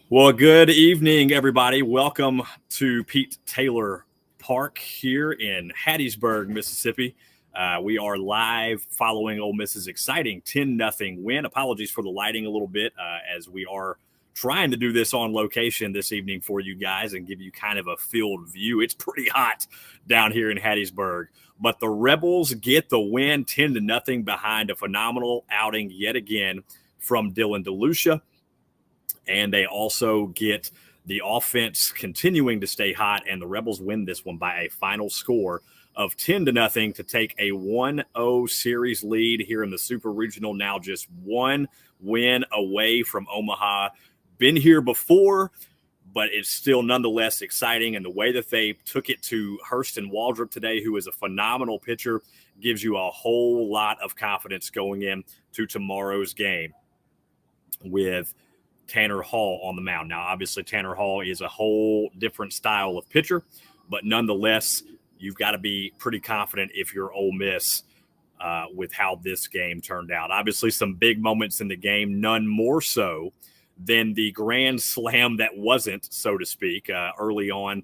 Well, good evening, everybody. Welcome to Pete Taylor Park here in Hattiesburg, Mississippi. We are live following Ole Miss's exciting 10-0 win. Apologies for the lighting a little bit as we are trying to do this on location this evening for you guys and give you kind of a field view. It's pretty hot down here in Hattiesburg, but the Rebels get the win 10-0 behind a phenomenal outing yet again from Dylan DeLucia. And they also get the offense continuing to stay hot, and the Rebels win this one by a final score of 10-0 to take a 1-0 series lead here in the Super Regional. Now just one win away from Omaha. Been here before, but it's still nonetheless exciting. And the way that they took it to Hurston Waldrop today, who is a phenomenal pitcher, gives you a whole lot of confidence going into tomorrow's game with Tanner Hall on the mound. Now, obviously, Tanner Hall is a whole different style of pitcher, but nonetheless, you've got to be pretty confident if you're Ole Miss with how this game turned out. Obviously, some big moments in the game, none more so than the grand slam that wasn't, so to speak, early on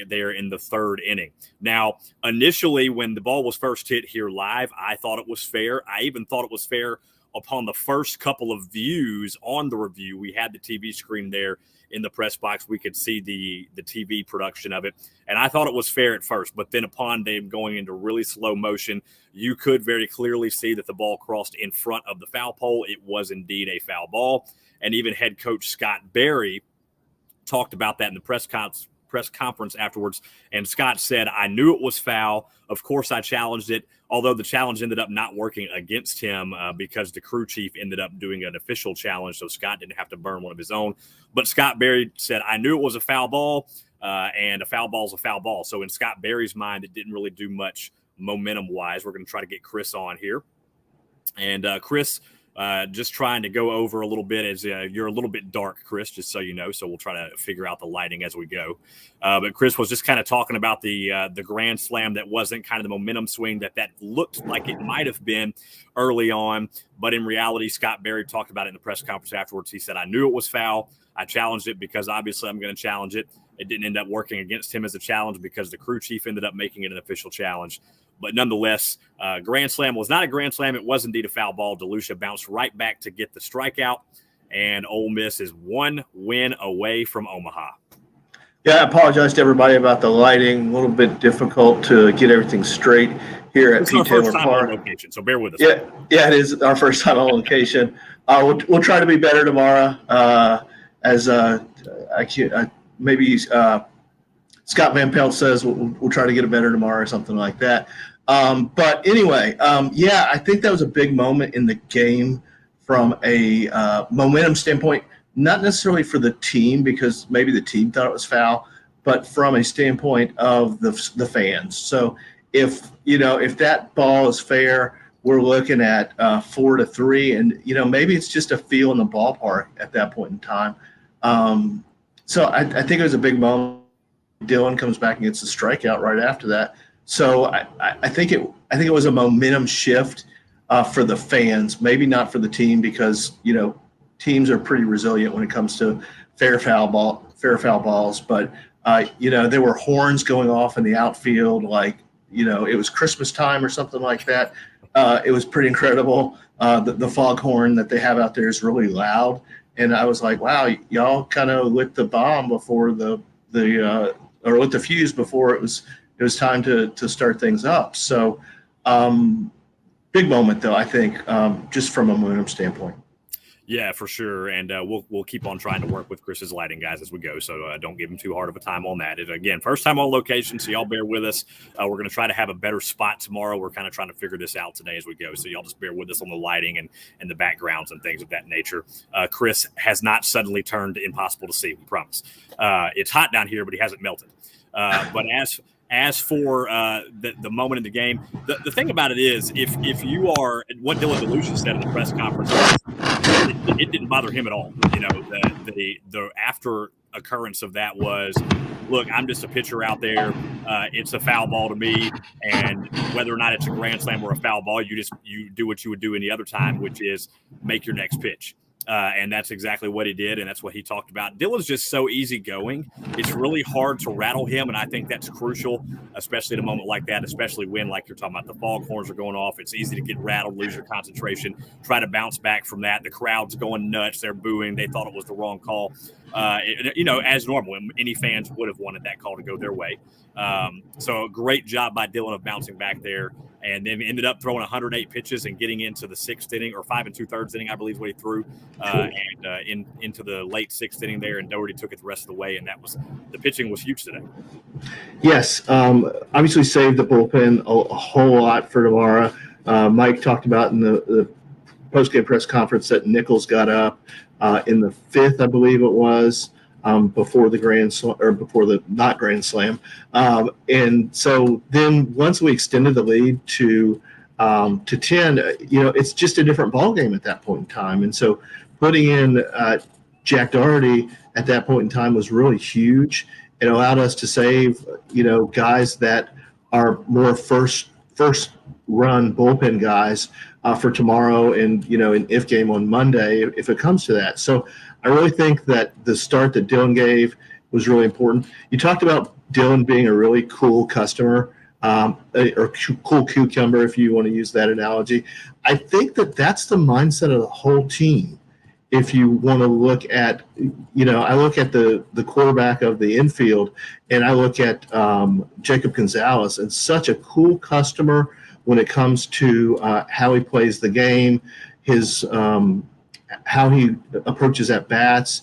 there in the third inning. Now, initially, when the ball was first hit here live, I thought it was fair. I even thought it was fair upon the first couple of views on the review. We had the TV screen there in the press box. We could see the TV production of it. And I thought it was fair at first, but then upon them going into really slow motion, you could very clearly see that the ball crossed in front of the foul pole. It was indeed a foul ball. And even head coach Scott Berry talked about that in the press conference afterwards. And Scott said, I knew it was foul. Of course, I challenged it, although the challenge ended up not working against him because the crew chief ended up doing an official challenge, so Scott didn't have to burn one of his own. But Scott Berry said, I knew it was a foul ball, and a foul ball is a foul ball. So in Scott Berry's mind, it didn't really do much momentum-wise. We're going to try to get Chris on here. And Chris, just trying to go over a little bit as you're a little bit dark, Chris, just so you know. So we'll try to figure out the lighting as we go. But Chris was just kind of talking about the grand slam that wasn't kind of the momentum swing that looked like it might have been early on. But in reality, Scott Berry talked about it in the press conference afterwards. He said, I knew it was foul. I challenged it because obviously I'm going to challenge it. It didn't end up working against him as a challenge because the crew chief ended up making it an official challenge. But nonetheless, grand slam was not a grand slam. It was indeed a foul ball. DeLucia bounced right back to get the strikeout, and Ole Miss is one win away from Omaha. Yeah, I apologize to everybody about the lighting. A little bit difficult to get everything straight here at Pete Taylor Park. Location, so bear with us. Yeah, it is our first time on location. We'll try to be better tomorrow. Maybe Scott Van Pelt says we'll try to get it better tomorrow or something like that. But anyway, I think that was a big moment in the game from a momentum standpoint, not necessarily for the team because maybe the team thought it was foul, but from a standpoint of the fans. So if that ball is fair, we're looking at 4-3, and maybe it's just a feel in the ballpark at that point in time. So I think it was a big moment. Dylan comes back and gets a strikeout right after that. So I think it was a momentum shift for the fans, maybe not for the team because teams are pretty resilient when it comes to fair foul balls. But there were horns going off in the outfield, like it was Christmas time or something like that. It was pretty incredible. The foghorn that they have out there is really loud, and I was like, wow, y'all kind of lit the bomb before or lit the fuse before it was time to start things up. So big moment, though, I think, just from a momentum standpoint. Yeah, for sure. And we'll keep on trying to work with Chris's lighting, guys, as we go. So don't give him too hard of a time on that. Again, first time on location, so y'all bear with us. We're going to try to have a better spot tomorrow. We're kind of trying to figure this out today as we go. So y'all just bear with us on the lighting and the backgrounds and things of that nature. Chris has not suddenly turned impossible to see, we promise. It's hot down here, but he hasn't melted. But as for the moment in the game, the thing about it is, if you are what Dylan DeLucia said in the press conference, it didn't bother him at all. The after occurrence of that was, look, I'm just a pitcher out there. It's a foul ball to me, and whether or not it's a grand slam or a foul ball, you do what you would do any other time, which is make your next pitch. And that's exactly what he did, and that's what he talked about. Dylan's just so easygoing. It's really hard to rattle him, and I think that's crucial, especially in a moment like that, especially when, like you're talking about, the foghorns are going off. It's easy to get rattled, lose your concentration, try to bounce back from that. The crowd's going nuts. They're booing. They thought it was the wrong call. As normal, any fans would have wanted that call to go their way. So a great job by Dylan of bouncing back there, and then ended up throwing 108 pitches and getting into the 6th inning, or 5 2/3 inning, I believe, what he threw, into the late 6th inning there, and Dougherty took it the rest of the way, and the pitching was huge today. Yes, obviously saved the bullpen a whole lot for tomorrow. Mike talked about in the post-game press conference that Nichols got up in the 5th, I believe it was, before the grand slam, or before the not grand slam, and so then once we extended the lead to 10, it's just a different ball game at that point in time, and so putting in Jack Dougherty at that point in time was really huge. It allowed us to save guys that are more first run bullpen guys for tomorrow, and an if game on Monday if it comes to that. So I really think that the start that Dylan gave was really important. You talked about Dylan being a really cool customer, or cool cucumber, if you want to use that analogy. I think that that's the mindset of the whole team. If you want to look at, I look at the quarterback of the infield, and I look at Jacob Gonzalez, and such a cool customer when it comes to how he plays the game, his how he approaches at bats,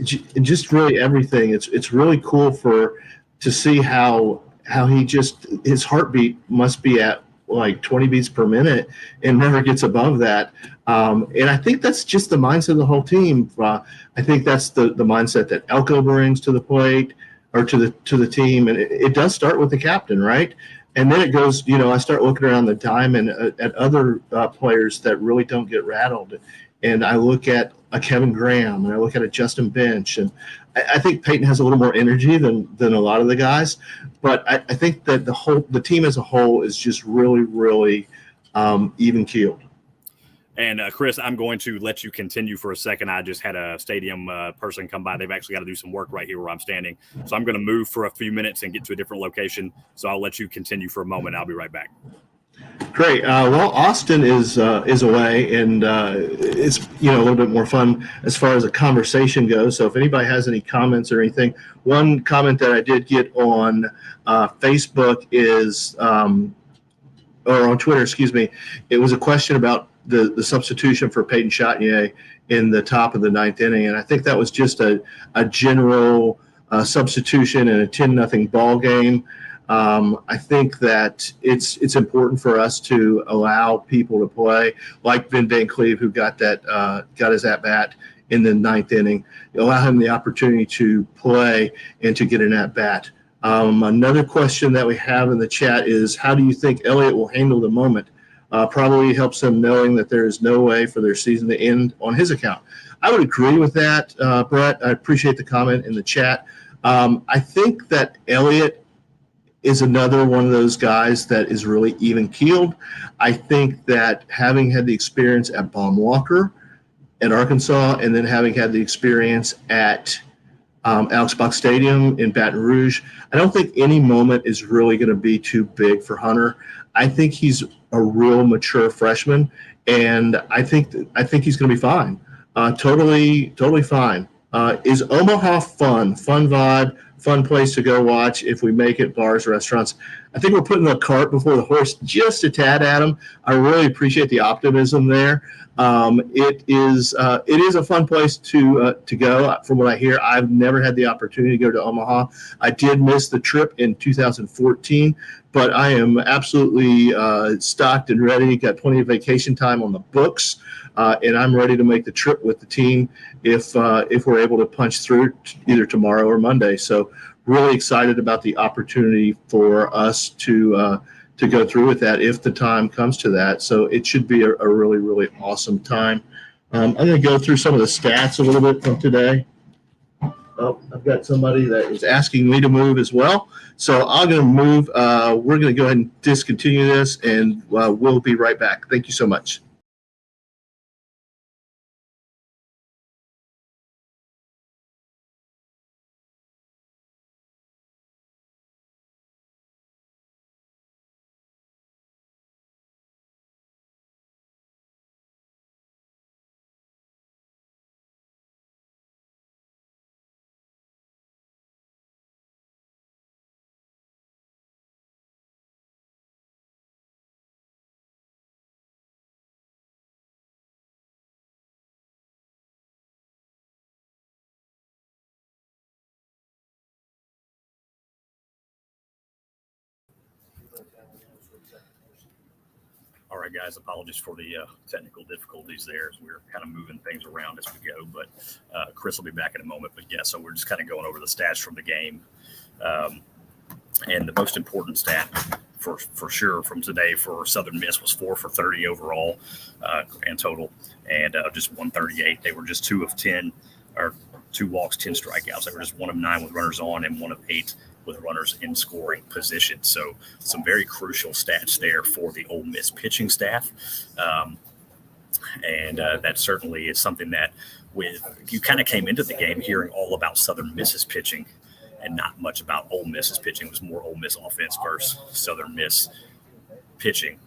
just really everything. It's really cool to see how his heartbeat must be at like 20 beats per minute and never gets above that. And I think that's just the mindset of the whole team. I think that's the mindset that Elko brings to the plate, or to the team. And it does start with the captain, right? And then it goes, I start looking around the diamond at other players that really don't get rattled. And I look at a Kevin Graham, and I look at a Justin Bench. And I think Peyton has a little more energy than a lot of the guys. But I think that the team as a whole is just really, really even keeled. And Chris, I'm going to let you continue for a second. I just had a stadium person come by. They've actually got to do some work right here where I'm standing. So I'm going to move for a few minutes and get to a different location. So I'll let you continue for a moment. I'll be right back. Great. Well, Austin is away, and it's a little bit more fun as far as a conversation goes. So if anybody has any comments or anything, one comment that I did get on Facebook is, or on Twitter, excuse me, it was a question about the substitution for Peyton Chatagnier in the top of the 9th inning, and I think that was just a general substitution in a 10-0 ball game. I think that it's important for us to allow people to play, like Ben Van Cleve, who got his at bat in the 9th inning. Allow him the opportunity to play and to get an at bat. Another question that we have in the chat is, how do you think Elliott will handle the moment? Probably helps them knowing that there is no way for their season to end on his account. I would agree with that, Brett. I appreciate the comment in the chat. I think that Elliott is another one of those guys that is really even-keeled. I think that having had the experience at Baum-Walker at Arkansas, and then having had the experience at Alex Box Stadium in Baton Rouge, I don't think any moment is really going to be too big for Hunter. I think he's a real mature freshman, and I think he's going to be fine. Totally fine. Is Omaha fun vibe, fun place to go watch if we make it bars, restaurants? I think we're putting the cart before the horse just a tad, Adam. I really appreciate the optimism there. It is a fun place to go. From what I hear, I've never had the opportunity to go to Omaha. I did miss the trip in 2014, but I am absolutely stocked and ready. Got plenty of vacation time on the books, and I'm ready to make the trip with the team if we're able to punch through either tomorrow or Monday. So really excited about the opportunity for us to go through with that if the time comes to that. So it should be a really, really awesome time. I'm going to go through some of the stats a little bit from today. Oh, I've got somebody that is asking me to move as well. So I'm going to move. We're going to go ahead and discontinue this, and we'll be right back. Thank you so much. right, guys. Apologies for the technical difficulties there. We're kind of moving things around as we go, but Chris will be back in a moment. But yeah, so we're just kind of going over the stats from the game. And the most important stat for sure from today for Southern Miss was 4 for 30 overall grand total, and just 138. They were just 2 of 10, or 2 walks, 10 strikeouts. They were just 1 of 9 with runners on and 1 of 8 with runners in scoring position. So some very crucial stats there for the Ole Miss pitching staff. And that certainly is something that you kind of came into the game hearing all about Southern Miss's pitching and not much about Ole Miss's pitching. It was more Ole Miss offense versus Southern Miss pitching.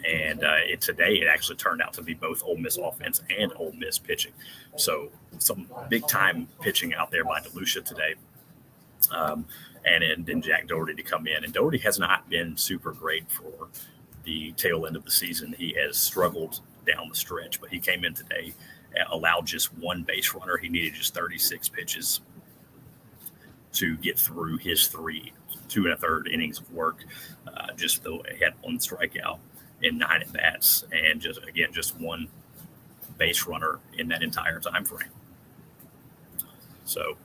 And today it actually turned out to be both Ole Miss offense and Ole Miss pitching. So some big-time pitching out there by DeLucia today. And then Jack Dougherty to come in. And Dougherty has not been super great for the tail end of the season. He has struggled down the stretch, but he came in today, allowed just 1 base runner. He needed just 36 pitches to get through his 2 1/3 innings of work. Just though he had 1 strikeout in 9 at bats, and just 1 base runner in that entire time frame. So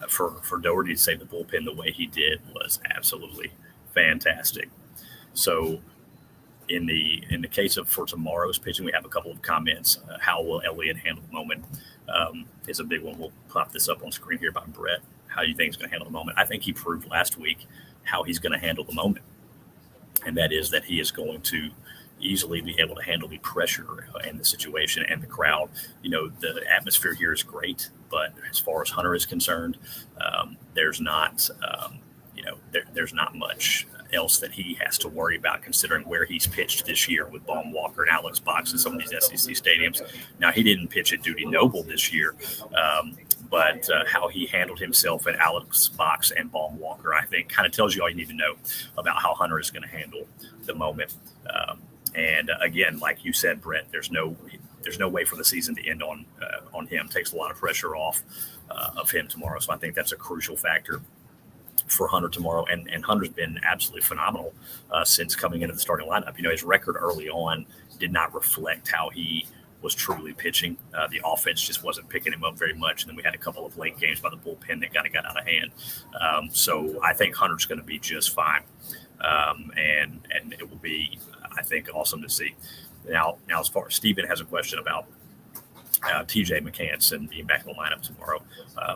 for Dougherty to save the bullpen the way he did was absolutely fantastic. So in the case of for tomorrow's pitching, we have a couple of comments. How will Elliott handle the moment is a big one. We'll pop this up on screen here by Brett. How do you think he's going to handle the moment? I think he proved last week how he's going to handle the moment, and that is that he is going to easily be able to handle the pressure and the situation and the crowd. The atmosphere here is great, but as far as Hunter is concerned, there's not there's not much else that he has to worry about, considering where he's pitched this year with Baum Walker and Alex Box in some of these SEC stadiums. Now, he didn't pitch at Duty Noble this year, but how he handled himself at Alex Box and Baum Walker, I think, kind of tells you all you need to know about how Hunter is going to handle the moment. And again, like you said, Brett, there's no way for the season to end on him. Takes a lot of pressure off of him tomorrow. So I think that's a crucial factor for Hunter tomorrow. And Hunter's been absolutely phenomenal since coming into the starting lineup. His record early on did not reflect how he was truly pitching. The offense just wasn't picking him up very much. And then we had a couple of late games by the bullpen that kind of got out of hand. So I think Hunter's going to be just fine. And it will be, I think, awesome to see. Now as far as Stephen has a question about TJ McCants and being back in the lineup tomorrow.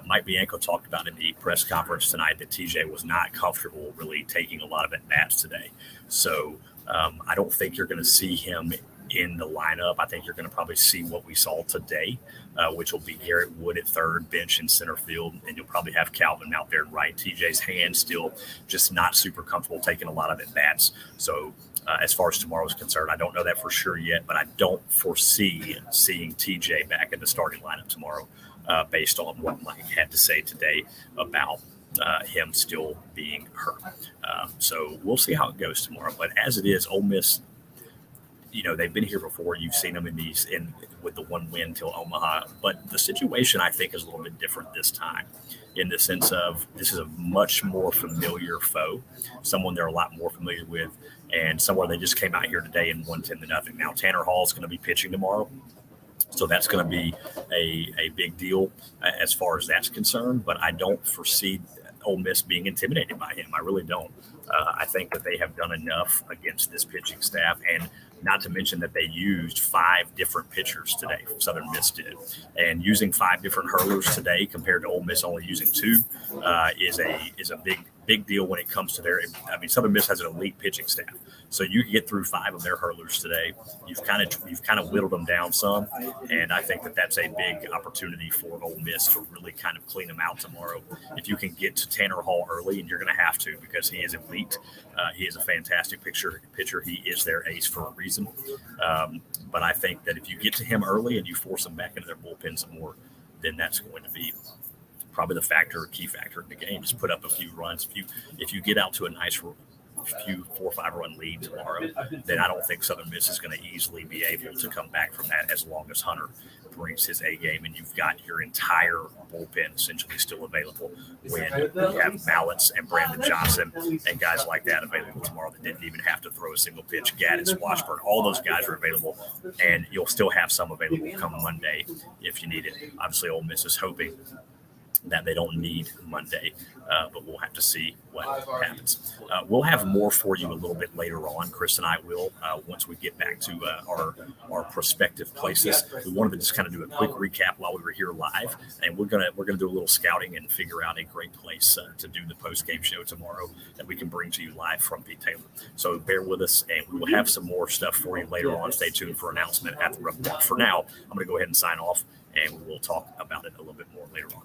Mike Bianco talked about in the press conference tonight that TJ was not comfortable really taking a lot of at-bats today. So I don't think you're going to see him in the lineup. I think you're going to probably see what we saw today, which will be Garrett Wood at third, bench in center field, and you'll probably have Calvin out there in right. TJ's hand still just not super comfortable taking a lot of at-bats. So as far as tomorrow is concerned, I don't know that for sure yet, but I don't foresee seeing TJ back in the starting lineup tomorrow based on what Mike had to say today about him still being hurt. So we'll see how it goes tomorrow. But as it is, Ole Miss, they've been here before. You've seen them with the 1 win till Omaha. But the situation, I think, is a little bit different this time in the sense of this is a much more familiar foe, someone they're a lot more familiar with, and somewhere they just came out here today and won 10-0. Now, Tanner Hall is going to be pitching tomorrow. So that's going to be a big deal as far as that's concerned. But I don't foresee Ole Miss being intimidated by him. I really don't. I think that they have done enough against this pitching staff, and not to mention that they used 5 different pitchers today. Southern Miss did, and using 5 different hurlers today compared to Ole Miss only using 2 is a big deal when it comes to Southern Miss has an elite pitching staff. So you can get through 5 of their hurlers today. You've kind of whittled them down some, and I think that that's a big opportunity for Ole Miss to really kind of clean them out tomorrow. If you can get to Tanner Hall early, and you're going to have to because he is elite. He is a fantastic pitcher. He is their ace for a reason. But I think that if you get to him early and you force them back into their bullpen some more, then that's going to be probably the key factor in the game. Just put up a few runs. If you get out to a nice few 4 or 5 run lead tomorrow, then I don't think Southern Miss is going to easily be able to come back from that as long as Hunter brings his A game, and you've got your entire bullpen essentially still available when you have Mallets and Brandon Johnson and guys like that available tomorrow that didn't even have to throw a single pitch. Gaddis, Washburn, all those guys are available, and you'll still have some available come Monday if you need it. Obviously, Ole Miss is hoping that they don't need Monday, but we'll have to see what happens. We'll have more for you a little bit later on. Chris and I will, once we get back to our prospective places. We wanted to just kind of do a quick recap while we were here live, and we're gonna do a little scouting and figure out a great place to do the post game show tomorrow that we can bring to you live from Pete Taylor. So bear with us, and we will have some more stuff for you later on. Stay tuned for announcement at the Rubber Ball. For now, I'm going to go ahead and sign off, and we will talk about it a little bit more later on.